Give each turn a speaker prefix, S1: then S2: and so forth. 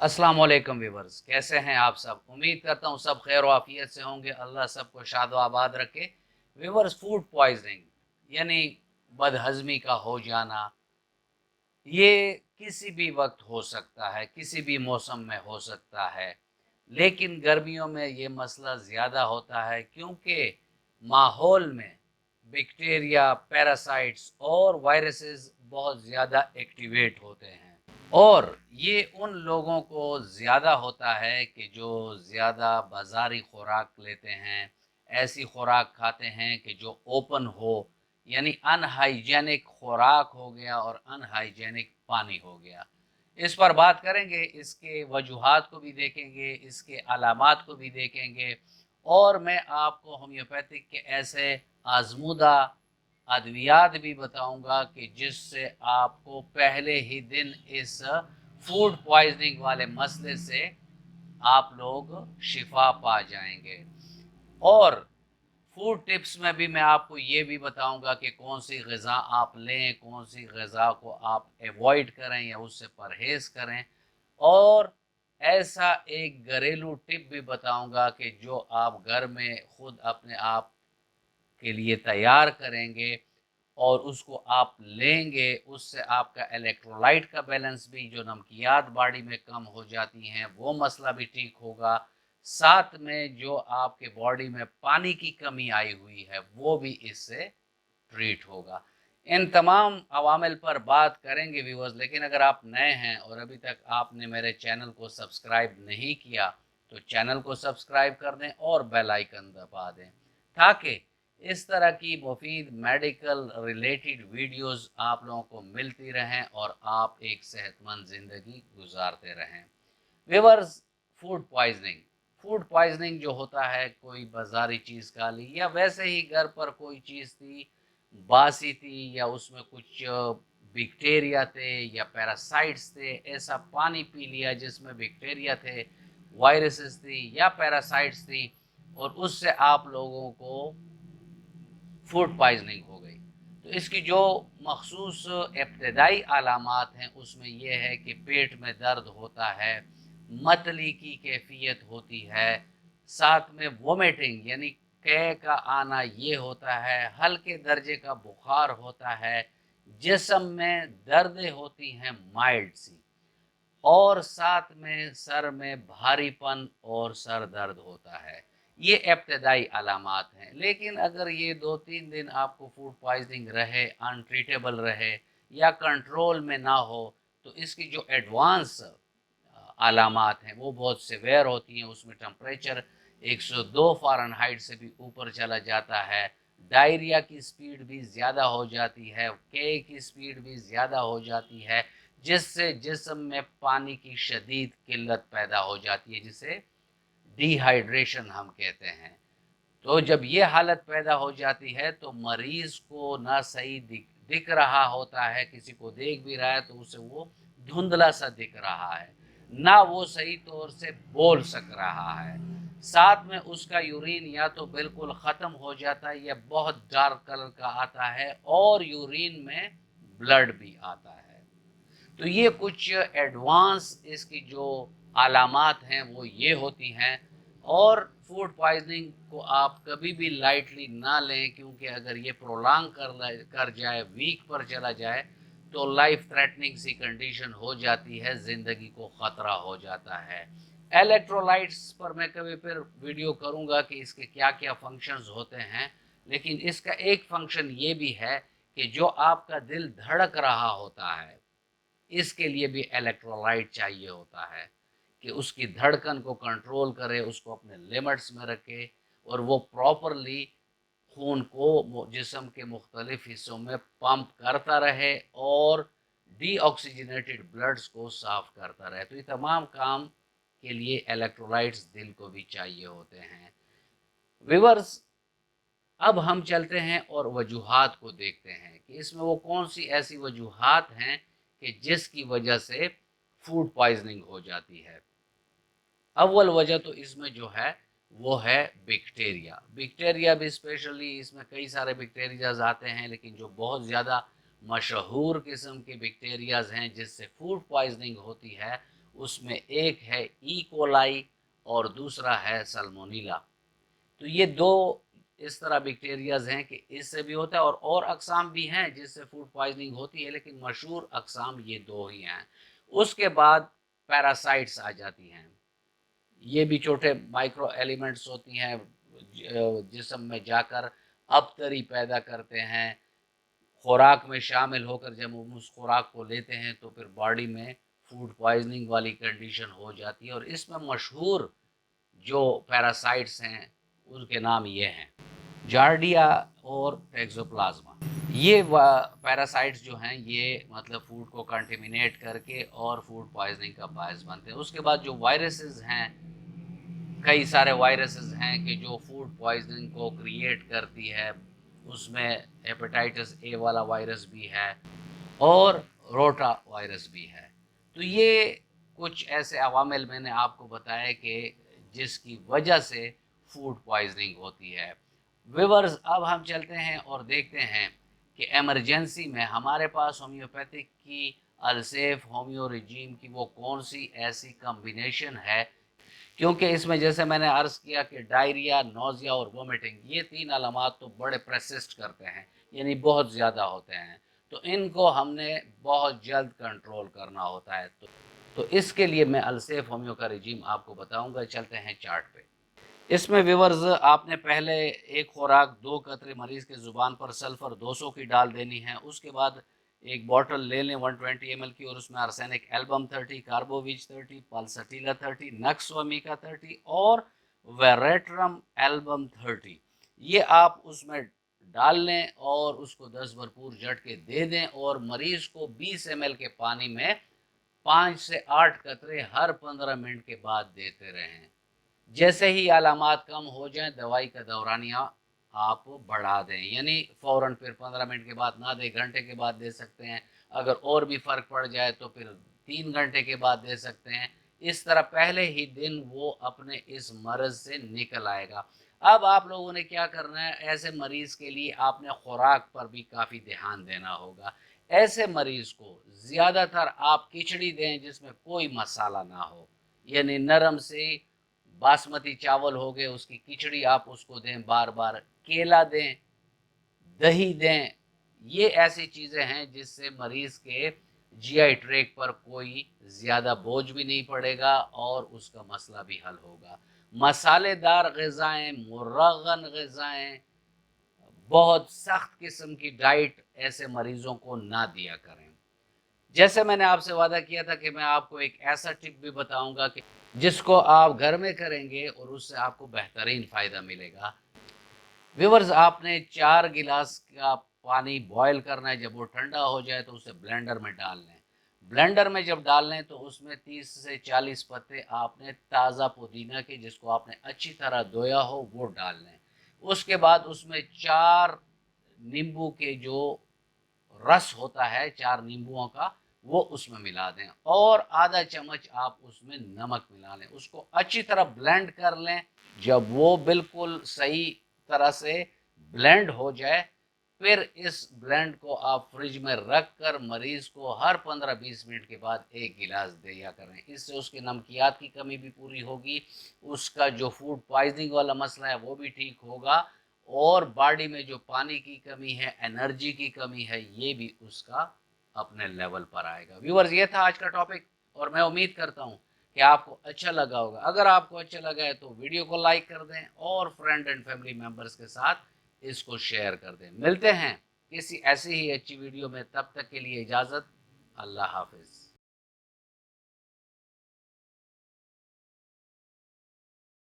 S1: अस्सलाम वालेकुम व्यूवर्स, कैसे हैं आप सब। उम्मीद करता हूँ सब खैर आफियत से होंगे। अल्लाह सबको शाद आबाद रखे। व्यूवर्स, फूड पॉइजनिंग यानी बदहजमी का हो जाना, ये किसी भी वक्त हो सकता है, किसी भी मौसम में हो सकता है। लेकिन गर्मियों में ये मसला ज़्यादा होता है क्योंकि माहौल में बैक्टीरिया, पैरासाइट्स और वायरसेस बहुत ज़्यादा एक्टिवेट होते हैं। और ये उन लोगों को ज़्यादा होता है कि जो ज़्यादा बाज़ारी खुराक लेते हैं, ऐसी खुराक खाते हैं कि जो ओपन हो, यानी अनहाइजेनिक खुराक हो गया और अनहाइजेनिक पानी हो गया। इस पर बात करेंगे, इसके वजूहात को भी देखेंगे, इसके अलामात को भी देखेंगे और मैं आपको होम्योपैथिक के ऐसे आजमूदा अद्वियात भी बताऊंगा कि जिससे आपको पहले ही दिन इस फूड पॉइजनिंग वाले मसले से आप लोग शिफा पा जाएंगे। और फूड टिप्स में भी मैं आपको ये भी बताऊंगा कि कौन सी ग़िज़ा आप लें, कौन सी ग़िज़ा को आप एवॉइड करें या उससे परहेज़ करें। और ऐसा एक घरेलू टिप भी बताऊंगा कि जो आप घर में खुद अपने आप के लिए तैयार करेंगे और उसको आप लेंगे, उससे आपका इलेक्ट्रोलाइट का बैलेंस भी, जो नमकियात बॉडी में कम हो जाती हैं, वो मसला भी ठीक होगा। साथ में जो आपके बॉडी में पानी की कमी आई हुई है वो भी इससे ट्रीट होगा। इन तमाम अवामिल पर बात करेंगे व्यूअर्स। लेकिन अगर आप नए हैं और अभी तक आपने मेरे चैनल को सब्सक्राइब नहीं किया तो चैनल को सब्सक्राइब कर दें और बेल आइकन दबा दें, ताकि इस तरह की मुफीद मेडिकल रिलेटेड वीडियोस आप लोगों को मिलती रहें और आप एक सेहतमंद ज़िंदगी गुजारते रहें। व्यूअर्स, फूड पॉइजनिंग जो होता है, कोई बाज़ारी चीज़ खा ली या वैसे ही घर पर कोई चीज़ थी, बासी थी या उसमें कुछ बैक्टीरिया थे या पैरासाइट्स थे, ऐसा पानी पी लिया जिसमें बैक्टीरिया थे, वायरसेस थी या पैरासाइट्स थी और उससे आप लोगों को फूड पॉइजनिंग हो गई। तो इसकी जो मखसूस इब्तदाई अलामात हैं उसमें यह है कि पेट में दर्द होता है, मतली की कैफियत होती है, साथ में वोमिटिंग यानी कै का आना ये होता है, हल्के दर्जे का बुखार होता है, जिस्म में दर्दें होती हैं माइल्ड सी, और साथ में सर में भारीपन और सर दर्द होता है। ये इब्तदाई अलामात हैं। लेकिन अगर ये 2-3 दिन आपको फूड पॉइजनिंग रहे, अनट्रीटेबल रहे या कंट्रोल में ना हो, तो इसकी जो एडवांस अलामात हैं वो बहुत सिवियर होती हैं। उसमें टेम्परेचर 102 फ़ारेनहाइट से भी ऊपर चला जाता है, डायरिया की स्पीड भी ज़्यादा हो जाती है, के की स्पीड भी ज़्यादा हो जाती है, जिससे जिस्म में पानी की शदीद किल्लत पैदा हो जाती है, जिसे डिहाइड्रेशन हम कहते हैं। तो जब ये हालत पैदा हो जाती है तो मरीज़ को ना सही दिख रहा होता है, किसी को देख भी रहा है तो उसे वो धुंधला सा दिख रहा है, ना वो सही तौर से बोल सक रहा है, साथ में उसका यूरिन या तो बिल्कुल ख़त्म हो जाता है या बहुत डार्क कलर का आता है और यूरिन में ब्लड भी आता है। तो ये कुछ एडवांस इसकी जो अलामात हैं वो ये होती हैं। और फूड पॉइजनिंग को आप कभी भी लाइटली ना लें, क्योंकि अगर ये प्रोलॉन्ग कर जाए, वीक पर चला जाए, तो लाइफ थ्रेटनिंग सी कंडीशन हो जाती है, ज़िंदगी को ख़तरा हो जाता है। इलेक्ट्रोलाइट्स पर मैं कभी फिर वीडियो करूँगा कि इसके क्या क्या फंक्शंस होते हैं। लेकिन इसका एक फंक्शन ये भी है कि जो आपका दिल धड़क रहा होता है, इसके लिए भी इलेक्ट्रोलाइट चाहिए होता है कि उसकी धड़कन को कंट्रोल करे, उसको अपने लिमिट्स में रखे और वो प्रॉपरली खून को जिस्म के मुख्तलिफ हिस्सों में पंप करता रहे और डीऑक्सीजनेटेड ब्लड्स को साफ करता रहे। तो ये तमाम काम के लिए इलेक्ट्रोलाइट्स दिल को भी चाहिए होते हैं। विवर्स, अब हम चलते हैं और वजूहात को देखते हैं कि इसमें वो कौन सी ऐसी वजूहात हैं कि जिसकी वजह से फूड पॉइजनिंग हो जाती है। अव्वल वजह तो इसमें जो है वो है बैक्टीरिया। बैक्टीरिया भी स्पेशली, इसमें कई सारे बैक्टीरियाज आते हैं, लेकिन जो बहुत ज़्यादा मशहूर किस्म के बैक्टीरियाज हैं जिससे फूड पॉइजनिंग होती है اس میں ایک ہے ای کولائی اور دوسرا ہے سلمونیلا۔ تو یہ دو اس طرح بیکٹیریاز ہیں کہ اس سے بھی ہوتا ہے، اور اقسام بھی ہیں جس سے فوڈ پوائزننگ ہوتی ہے، لیکن مشہور اقسام یہ دو ہی ہیں۔ اس کے بعد پیراسائٹس آ جاتی ہیں، یہ بھی چھوٹے مائکرو ایلیمنٹس ہوتی ہیں، جسم میں جا کر ابتری پیدا کرتے ہیں، خوراک میں شامل ہو کر جب ہم اس خوراک کو لیتے ہیں تو پھر باڈی میں فوڈ پوائزننگ والی کنڈیشن ہو جاتی ہے۔ اور اس میں مشہور جو پیراسائٹس ہیں ان کے نام یہ ہیں جارڈیا اور ٹیکزوپلازما۔ یہ پیراسائٹس جو ہیں یہ مطلب فوڈ کو کنٹیمنیٹ کر کے اور فوڈ پوائزننگ کا باعث بنتے ہیں۔ اس کے بعد جو وائرسز ہیں، کئی سارے وائرسز ہیں کہ جو فوڈ پوائزننگ کو کریٹ کرتی ہے، اس میں ہیپاٹائٹس اے والا وائرس بھی ہے اور روٹا وائرس بھی ہے۔ تو یہ کچھ ایسے عوامل میں نے آپ کو بتایا کہ جس کی وجہ سے فوڈ پوائزننگ ہوتی ہے۔ ویورز، اب ہم چلتے ہیں اور دیکھتے ہیں کہ ایمرجنسی میں ہمارے پاس ہومیوپیتھک کی، السیف ہومیو رجیم کی وہ کون سی ایسی کمبینیشن ہے، کیونکہ اس میں جیسے میں نے عرض کیا کہ ڈائریا، نوزیا اور وومٹنگ، یہ تین علامات تو بڑے پرسسٹ کرتے ہیں، یعنی بہت زیادہ ہوتے ہیں، تو ان کو ہم نے بہت جلد کنٹرول کرنا ہوتا ہے۔ تو اس کے لیے میں السیف ہومیو کا رجیم آپ کو بتاؤں گا۔ چلتے ہیں چارٹ پہ۔ اس میں ویورز آپ نے پہلے ایک خوراک 2 قطرے مریض کے زبان پر سلفر 200 کی ڈال دینی ہے۔ اس کے بعد ایک بوٹل لے لیں 120 ایم ایل کی، اور اس میں ارسینک ایلبم 30، کاربوویج 30، پلسٹیلا 30، نکس ومیکا 30 اور ویریٹرم ایلبم 30۔ یہ آپ اس میں ڈال لیں اور اس کو 10 بھرپور جھٹکے دے دیں، اور مریض کو 20 ایم ایل کے پانی میں 5 سے 8 قطرے ہر 15 منٹ کے بعد دیتے رہیں۔ جیسے ہی علامات کم ہو جائیں دوائی کا دورانیہ آپ بڑھا دیں، یعنی فوراً پھر 15 منٹ کے بعد نہ دیں، گھنٹے کے بعد دے سکتے ہیں، اگر اور بھی فرق پڑ جائے تو پھر 3 گھنٹے کے بعد دے سکتے ہیں۔ اس طرح پہلے ہی دن وہ اپنے اس مرض سے نکل آئے گا۔ اب آپ لوگوں نے کیا کرنا ہے، ایسے مریض کے لیے آپ نے خوراک پر بھی کافی دھیان دینا ہوگا۔ ایسے مریض کو زیادہ تر آپ کھچڑی دیں جس میں کوئی مسالہ نہ ہو، یعنی نرم سے باسمتی چاول ہو گئے اس کی کھچڑی آپ اس کو دیں بار بار، کیلا دیں، دہی دیں۔ یہ ایسی چیزیں ہیں جس سے مریض کے جی آئی ٹریک پر کوئی زیادہ بوجھ بھی نہیں پڑے گا اور اس کا مسئلہ بھی حل ہوگا۔ مسالے دار غذائیں، مرغن غذائیں، بہت سخت قسم کی ڈائٹ ایسے مریضوں کو نہ دیا کریں۔ جیسے میں نے آپ سے وعدہ کیا تھا کہ میں آپ کو ایک ایسا ٹپ بھی بتاؤں گا کہ جس کو آپ گھر میں کریں گے اور اس سے آپ کو بہترین فائدہ ملے گا۔ ویورز، آپ نے 4 گلاس کا پانی بوائل کرنا ہے، جب وہ ٹھنڈا ہو جائے تو اسے بلینڈر میں ڈال لیں۔ بلینڈر میں جب ڈال لیں تو اس میں 30 سے 40 پتے آپ نے تازہ پودینہ کے، جس کو آپ نے اچھی طرح دھویا ہو، وہ ڈال لیں۔ اس کے بعد اس میں 4 نیمبو کے جو رس ہوتا ہے، 4 نیمبوؤں کا، وہ اس میں ملا دیں، اور آدھا چمچ آپ اس میں نمک ملا لیں، اس کو اچھی طرح بلینڈ کر لیں۔ جب وہ بالکل صحیح طرح سے بلینڈ ہو جائے، پھر اس بلینڈ کو آپ فریج میں رکھ کر مریض کو ہر 15-20 منٹ کے بعد 1 گلاس دیا کریں۔ اس سے اس کے نمکیات کی کمی بھی پوری ہوگی، اس کا جو فوڈ پوائزننگ والا مسئلہ ہے وہ بھی ٹھیک ہوگا، اور باڈی میں جو پانی کی کمی ہے، انرجی کی کمی ہے، یہ بھی اس کا اپنے لیول پر آئے گا۔ ویورز، یہ تھا آج کا ٹاپک، اور میں امید کرتا ہوں کہ آپ کو اچھا لگا ہوگا۔ اگر آپ کو اچھا لگا ہے تو ویڈیو کو لائک کر دیں اور فرینڈ اینڈ فیملی ممبرز کے ساتھ اس کو شیئر کر دیں۔ ملتے ہیں کسی ایسی ہی اچھی ویڈیو میں، تب تک کے لیے اجازت، اللہ حافظ۔